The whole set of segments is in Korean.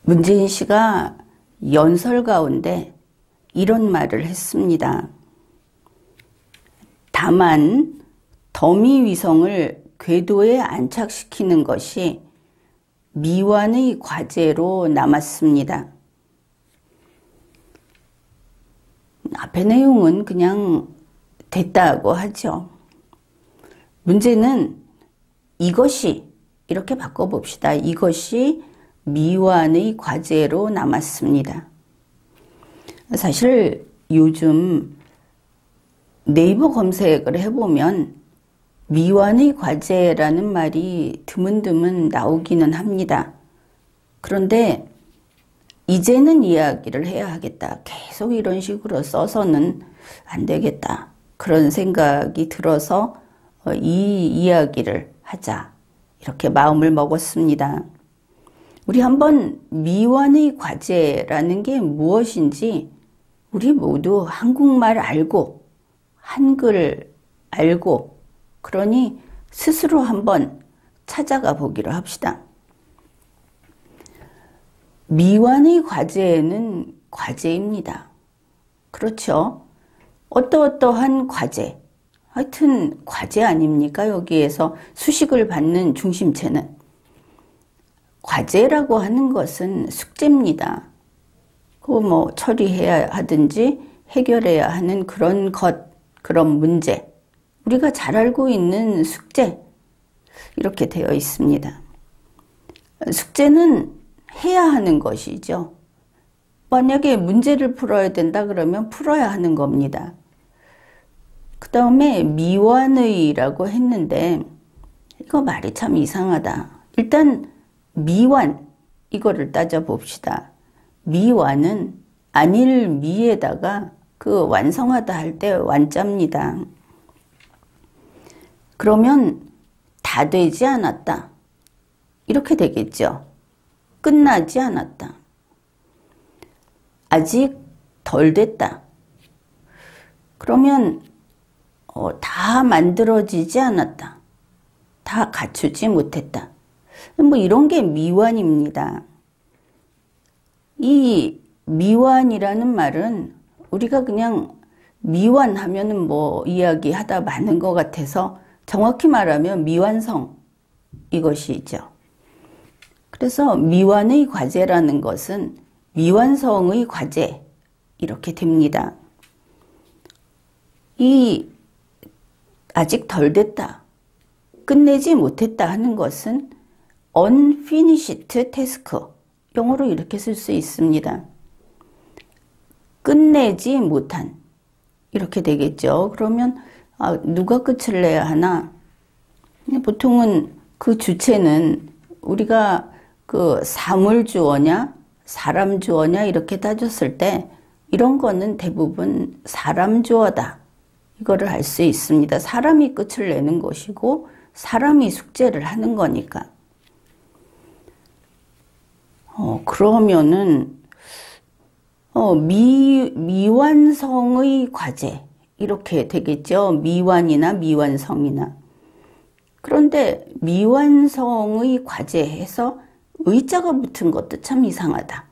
문재인 씨가 연설 가운데 이런 말을 했습니다. 다만 더미 위성을 궤도에 안착시키는 것이 미완의 과제로 남았습니다. 앞의 내용은 그냥 됐다고 하죠. 문제는 이것이, 이렇게 바꿔봅시다. 이것이 미완의 과제로 남았습니다. 사실 요즘 네이버 검색을 해보면 미완의 과제라는 말이 드문드문 나오기는 합니다. 그런데 이제는 이야기를 해야 하겠다. 계속 이런 식으로 써서는 안 되겠다. 그런 생각이 들어서 이 이야기를 하자. 이렇게 마음을 먹었습니다. 우리 한번 미완의 과제라는 게 무엇인지 우리 모두 한국말 알고 한글 알고 그러니 스스로 한번 찾아가 보기로 합시다. 미완의 과제는 과제입니다. 그렇죠? 어떠어떠한 과제, 하여튼 과제 아닙니까? 여기에서 수식을 받는 중심체는. 과제라고 하는 것은 숙제입니다. 그거 뭐 처리해야 하든지 해결해야 하는 그런 것, 그런 문제. 우리가 잘 알고 있는 숙제. 이렇게 되어 있습니다. 숙제는 해야 하는 것이죠. 만약에 문제를 풀어야 된다 그러면 풀어야 하는 겁니다. 그 다음에 미완의라고 했는데 이거 말이 참 이상하다. 일단 미완 이거를 따져봅시다. 미완은 안일 미에다가 그 완성하다 할 때 완자입니다. 그러면 다 되지 않았다. 이렇게 되겠죠. 끝나지 않았다. 아직 덜 됐다. 그러면 다 만들어지지 않았다. 다 갖추지 못했다. 뭐 이런 게 미완입니다. 이 미완이라는 말은 우리가 그냥 미완하면은 뭐 이야기하다 마는 것 같아서 정확히 말하면 미완성 이것이죠. 그래서 미완의 과제라는 것은 미완성의 과제 이렇게 됩니다. 이 아직 덜 됐다, 끝내지 못했다 하는 것은 unfinished task, 영어로 이렇게 쓸 수 있습니다. 끝내지 못한, 이렇게 되겠죠. 그러면 누가 끝을 내야 하나? 보통은 그 주체는 우리가 그 사물 주어냐 사람 주어냐 이렇게 따졌을 때 이런 거는 대부분 사람 주어다. 이거를 알 수 있습니다. 사람이 끝을 내는 것이고 사람이 숙제를 하는 거니까. 그러면은 미완성의 과제 이렇게 되겠죠. 미완이나 미완성이나. 그런데 미완성의 과제에서 의자가 붙은 것도 참 이상하다.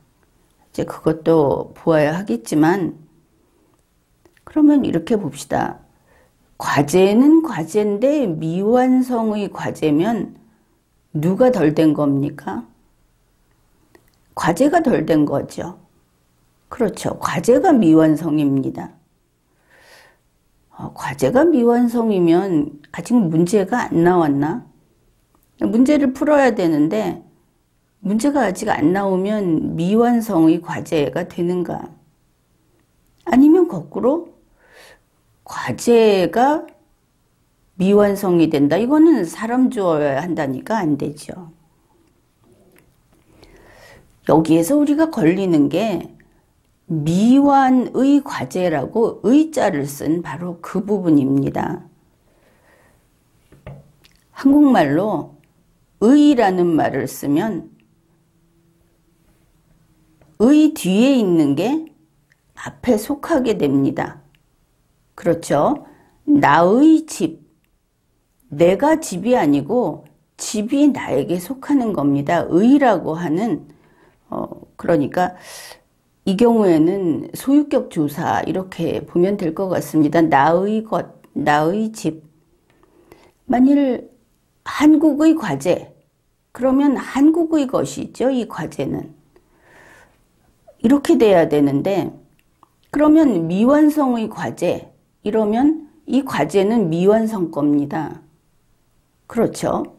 이제 그것도 보아야 하겠지만, 그러면 이렇게 봅시다. 과제는 과제인데 미완성의 과제면 누가 덜 된 겁니까? 과제가 덜 된 거죠. 그렇죠. 과제가 미완성입니다. 과제가 미완성이면 아직 문제가 안 나왔나? 문제를 풀어야 되는데 문제가 아직 안 나오면 미완성의 과제가 되는가? 아니면 거꾸로 과제가 미완성이 된다. 이거는 사람 주어야 한다니까 안 되죠. 여기에서 우리가 걸리는 게 미완의 과제라고 의자를 쓴 바로 그 부분입니다. 한국말로 의라는 말을 쓰면 의 뒤에 있는 게 앞에 속하게 됩니다. 그렇죠? 나의 집, 내가 집이 아니고 집이 나에게 속하는 겁니다. 의라고 하는 그러니까 이 경우에는 소유격 조사 이렇게 보면 될 것 같습니다. 나의 것, 나의 집. 만일 한국의 과제, 그러면 한국의 것이죠. 이 과제는. 이렇게 돼야 되는데 그러면 미완성의 과제, 이러면 이 과제는 미완성 겁니다. 그렇죠?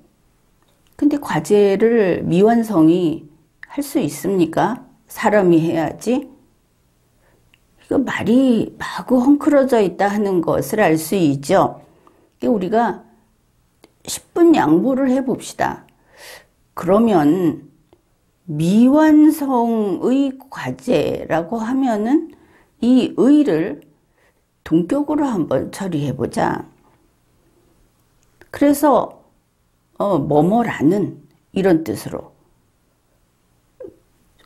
근데 과제를 미완성이 할 수 있습니까? 사람이 해야지. 이거 말이 마구 헝클어져 있다 하는 것을 알 수 있죠. 우리가 10분 양보를 해봅시다. 그러면 미완성의 과제라고 하면은 이 의를 동격으로 한번 처리해보자. 그래서 뭐뭐라는 이런 뜻으로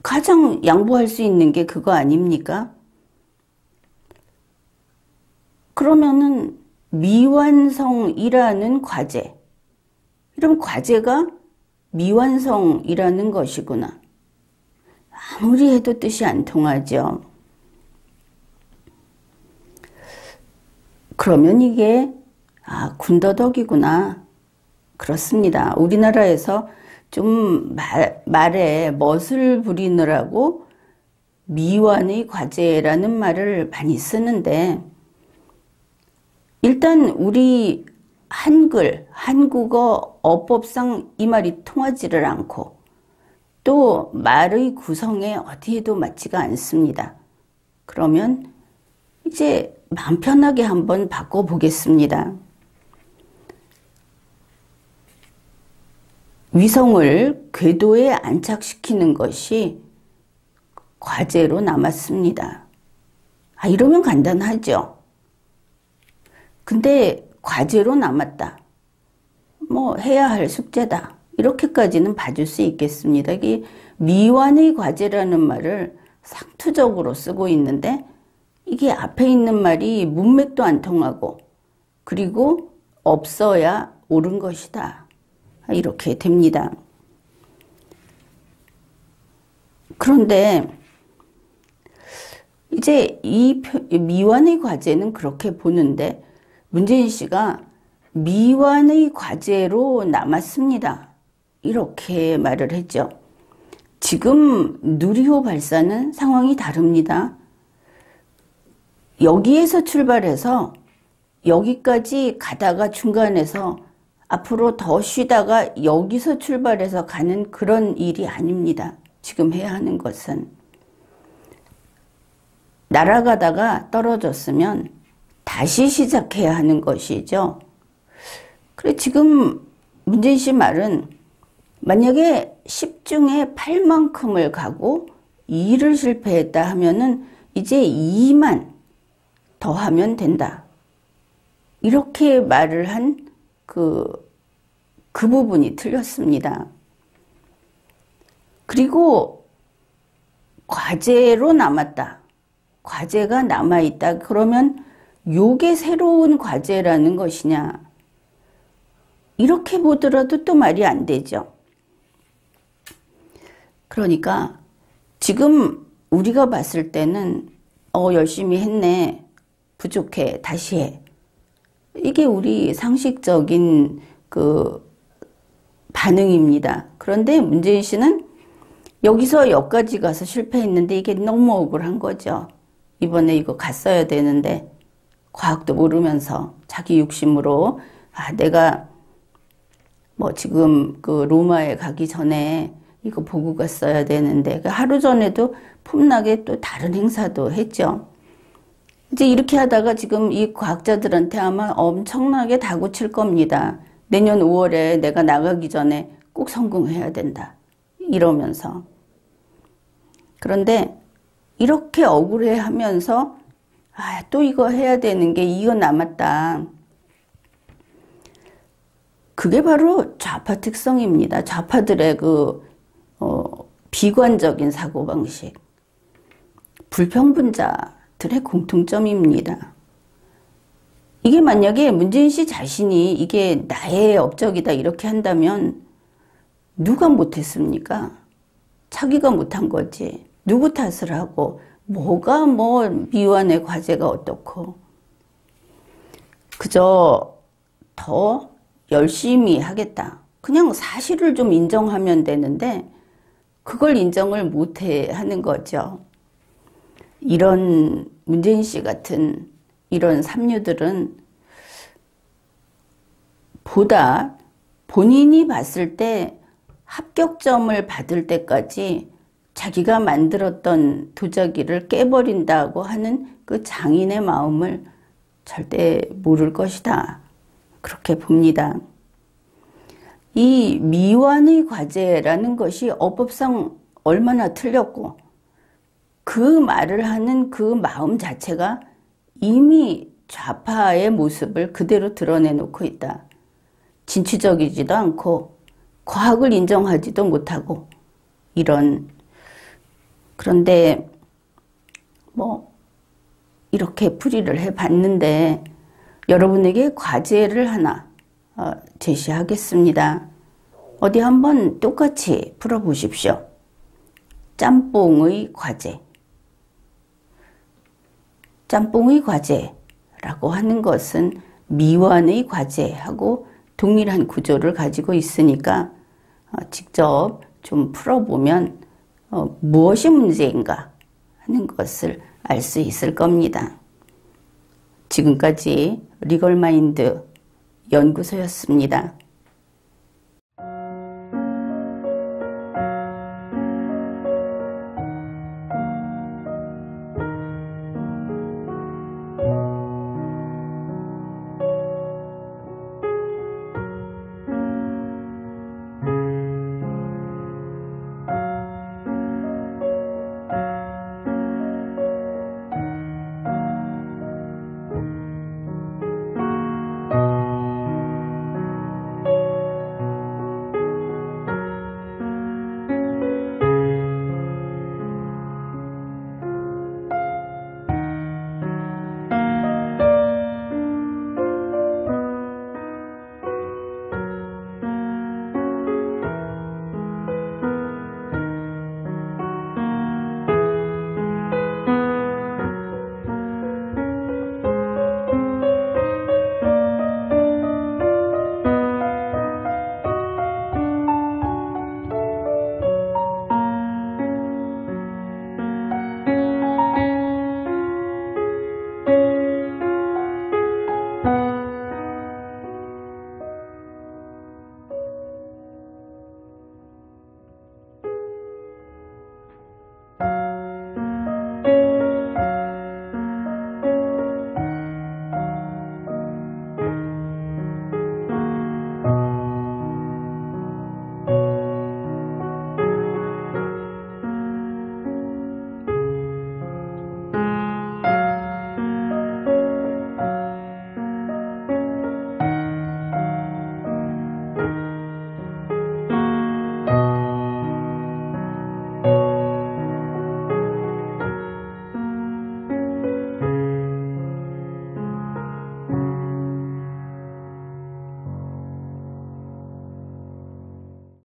가장 양보할 수 있는 게 그거 아닙니까? 그러면은 미완성이라는 과제, 이런 과제가 미완성이라는 것이구나. 아무리 해도 뜻이 안 통하죠. 그러면 이게 군더더기구나. 그렇습니다. 우리나라에서 좀 말에 멋을 부리느라고 미완의 과제라는 말을 많이 쓰는데, 일단 우리 한국어 어법상 이 말이 통하지를 않고 또 말의 구성에 어디에도 맞지가 않습니다. 그러면 이제 마음 편하게 한번 바꿔보겠습니다. 위성을 궤도에 안착시키는 것이 과제로 남았습니다. 이러면 간단하죠. 근데 과제로 남았다. 뭐 해야 할 숙제다. 이렇게까지는 봐줄 수 있겠습니다. 이게 미완의 과제라는 말을 상투적으로 쓰고 있는데 이게 앞에 있는 말이 문맥도 안 통하고 그리고 없어야 옳은 것이다. 이렇게 됩니다. 그런데 이제 이 미완의 과제는 그렇게 보는데 문재인 씨가 미완의 과제로 남았습니다. 이렇게 말을 했죠. 지금 누리호 발사는 상황이 다릅니다. 여기에서 출발해서 여기까지 가다가 중간에서 앞으로 더 쉬다가 여기서 출발해서 가는 그런 일이 아닙니다. 지금 해야 하는 것은. 날아가다가 떨어졌으면 다시 시작해야 하는 것이죠. 그래, 지금 문재인 씨 말은 만약에 10 중에 8만큼을 가고 2를 실패했다 하면은 이제 2만 더 하면 된다. 이렇게 말을 한 그 부분이 틀렸습니다. 그리고 과제로 남았다. 과제가 남아있다. 그러면 요게 새로운 과제라는 것이냐. 이렇게 보더라도 또 말이 안 되죠. 그러니까 지금 우리가 봤을 때는 열심히 했네. 부족해. 다시 해. 이게 우리 상식적인 그 반응입니다. 그런데 문재인 씨는 여기서 여기까지 가서 실패했는데 이게 너무 억울한 거죠. 이번에 이거 갔어야 되는데 과학도 모르면서 자기 욕심으로 내가 뭐 지금 그 로마에 가기 전에 이거 보고 갔어야 되는데 하루 전에도 폼나게 또 다른 행사도 했죠. 이제 이렇게 하다가 지금 이 과학자들한테 아마 엄청나게 다구칠 겁니다. 내년 5월에 내가 나가기 전에 꼭 성공해야 된다. 이러면서. 그런데 이렇게 억울해하면서 또 이거 해야 되는 게 이거 남았다. 그게 바로 좌파 특성입니다. 좌파들의 비관적인 사고방식. 불평분자들의 공통점입니다. 이게 만약에 문재인 씨 자신이 이게 나의 업적이다 이렇게 한다면 누가 못했습니까? 자기가 못한 거지. 누구 탓을 하고 뭐가 뭐 미완의 과제가 어떻고 그저 더 열심히 하겠다. 그냥 사실을 좀 인정하면 되는데 그걸 인정을 못해 하는 거죠. 이런 문재인 씨 같은 이런 삼류들은 보다 본인이 봤을 때 합격점을 받을 때까지 자기가 만들었던 도자기를 깨버린다고 하는 그 장인의 마음을 절대 모를 것이다. 그렇게 봅니다. 이 미완의 과제라는 것이 어법상 얼마나 틀렸고 그 말을 하는 그 마음 자체가 이미 좌파의 모습을 그대로 드러내놓고 있다. 진취적이지도 않고 과학을 인정하지도 못하고 이런 그런데 뭐 이렇게 풀이를 해봤는데 여러분에게 과제를 하나 제시하겠습니다. 어디 한번 똑같이 풀어보십시오. 짬뽕의 과제. 짬뽕의 과제라고 하는 것은 미완의 과제하고 동일한 구조를 가지고 있으니까 직접 좀 풀어보면 무엇이 문제인가 하는 것을 알 수 있을 겁니다. 지금까지 리걸마인드 연구소였습니다.